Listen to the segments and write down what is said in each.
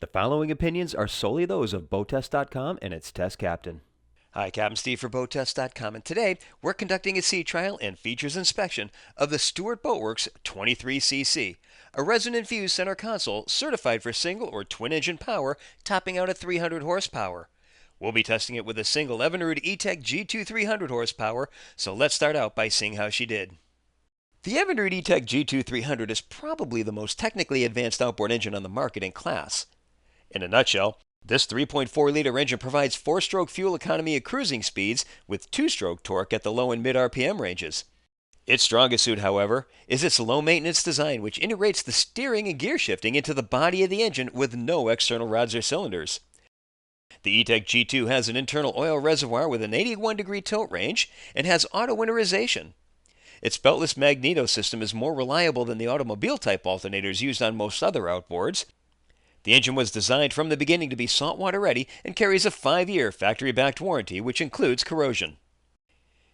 The following opinions are solely those of BoatTEST.com and its test captain. Hi, Captain Steve for BoatTEST.com, and today we're conducting a sea trial and features inspection of the Stuart Boatworks 23cc, a resin-infused center console certified for single or twin-engine power, topping out at 300 horsepower. We'll be testing it with a single Evinrude E-TEC G2 300 horsepower, so let's start out by seeing how she did. The Evinrude E-TEC G2 300 is probably the most technically advanced outboard engine on the market in class. In a nutshell, this 3.4-liter engine provides 4-stroke fuel economy at cruising speeds with 2-stroke torque at the low and mid RPM ranges. Its strongest suit, however, is its low-maintenance design, which integrates the steering and gear shifting into the body of the engine with no external rods or cylinders. The E-TEC G2 has an internal oil reservoir with an 81-degree tilt range and has auto-winterization. Its beltless magneto system is more reliable than the automobile-type alternators used on most other outboards. The engine was designed from the beginning to be saltwater ready and carries a 5-year factory-backed warranty, which includes corrosion.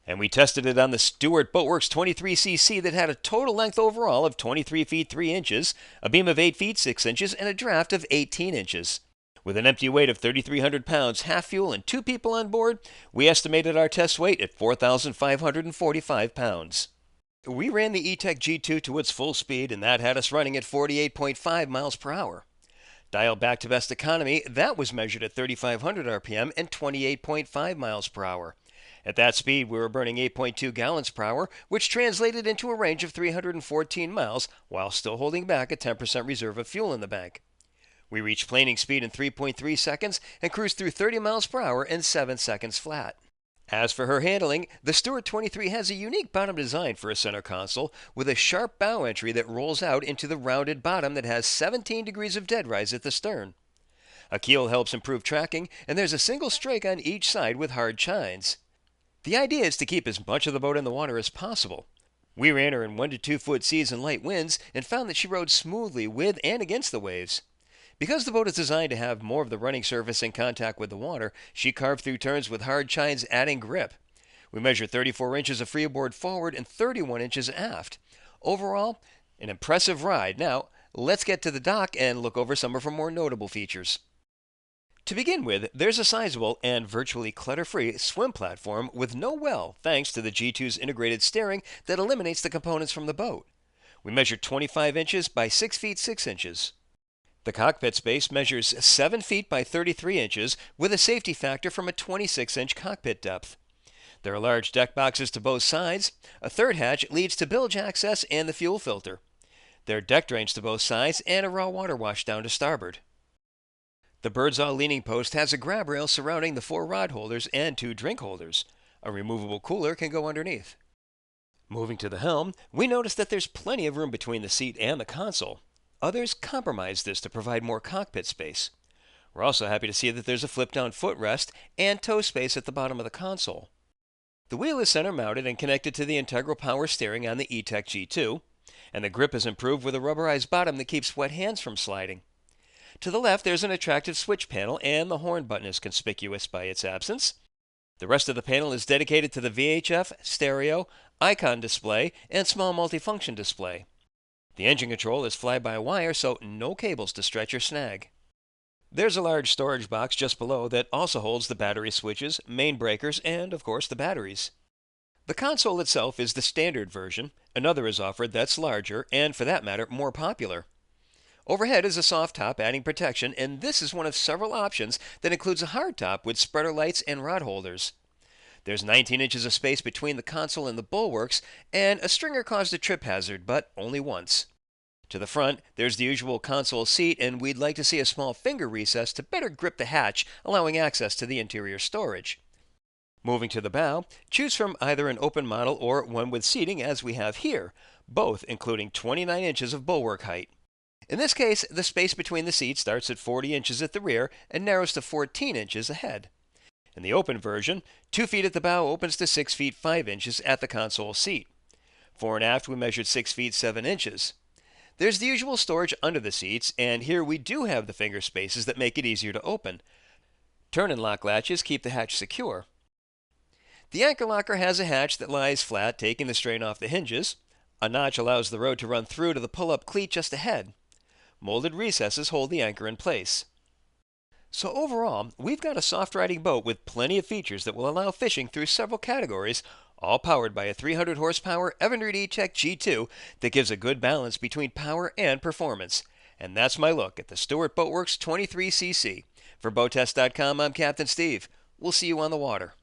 And we tested it on the Stuart Boatworks 23cc that had a total length overall of 23 feet 3 inches, a beam of 8 feet 6 inches, and a draft of 18 inches. With an empty weight of 3,300 pounds, half fuel, and 2 people on board, we estimated our test weight at 4,545 pounds. We ran the E-TEC G2 to its full speed, and that had us running at 48.5 miles per hour. Dialed back to best economy, that was measured at 3,500 RPM and 28.5 miles per hour. At that speed, we were burning 8.2 gallons per hour, which translated into a range of 314 miles, while still holding back a 10% reserve of fuel in the bank. We reached planing speed in 3.3 seconds and cruised through 30 miles per hour in 7 seconds flat. As for her handling, the Stuart 23 has a unique bottom design for a center console with a sharp bow entry that rolls out into the rounded bottom that has 17 degrees of deadrise at the stern. A keel helps improve tracking, and there's a single strake on each side with hard chines. The idea is to keep as much of the boat in the water as possible. We ran her in 1 to 2 foot seas and light winds and found that she rode smoothly with and against the waves. Because the boat is designed to have more of the running surface in contact with the water, she carved through turns with hard chines adding grip. We measured 34 inches of freeboard forward and 31 inches aft. Overall, an impressive ride. Now, let's get to the dock and look over some of her more notable features. To begin with, there's a sizable and virtually clutter-free swim platform with no well thanks to the G2's integrated steering that eliminates the components from the boat. We measured 25 inches by 6 feet 6 inches. The cockpit space measures 7 feet by 33 inches with a safety factor from a 26-inch cockpit depth. There are large deck boxes to both sides. A third hatch leads to bilge access and the fuel filter. There are deck drains to both sides and a raw water washdown to starboard. The bird's-eye leaning post has a grab rail surrounding the 4 rod holders and 2 drink holders. A removable cooler can go underneath. Moving to the helm, we notice that there's plenty of room between the seat and the console. Others compromise this to provide more cockpit space. We're also happy to see that there's a flip-down footrest and toe space at the bottom of the console. The wheel is center-mounted and connected to the integral power steering on the E-TEC G2, and the grip is improved with a rubberized bottom that keeps wet hands from sliding. To the left, there's an attractive switch panel, and the horn button is conspicuous by its absence. The rest of the panel is dedicated to the VHF, stereo, icon display, and small multifunction display. The engine control is fly-by-wire, so no cables to stretch or snag. There's a large storage box just below that also holds the battery switches, main breakers, and, of course, the batteries. The console itself is the standard version. Another is offered that's larger and, for that matter, more popular. Overhead is a soft top adding protection, and this is one of several options that includes a hard top with spreader lights and rod holders. There's 19 inches of space between the console and the bulwarks, and a stringer caused a trip hazard, but only once. To the front, there's the usual console seat, and we'd like to see a small finger recess to better grip the hatch, allowing access to the interior storage. Moving to the bow, choose from either an open model or one with seating as we have here, both including 29 inches of bulwark height. In this case, the space between the seats starts at 40 inches at the rear and narrows to 14 inches ahead. In the open version, 2 feet at the bow opens to 6 feet 5 inches at the console seat. Fore and aft, we measured 6 feet 7 inches. There's the usual storage under the seats, and here we do have the finger spaces that make it easier to open. Turn and lock latches keep the hatch secure. The anchor locker has a hatch that lies flat, taking the strain off the hinges. A notch allows the rode to run through to the pull-up cleat just ahead. Molded recesses hold the anchor in place. So overall, we've got a soft riding boat with plenty of features that will allow fishing through several categories, all powered by a 300 horsepower Evinrude E-TEC G2 that gives a good balance between power and performance. And that's my look at the Stuart Boatworks 23cc. For BoatTEST.com, I'm Captain Steve. We'll see you on the water.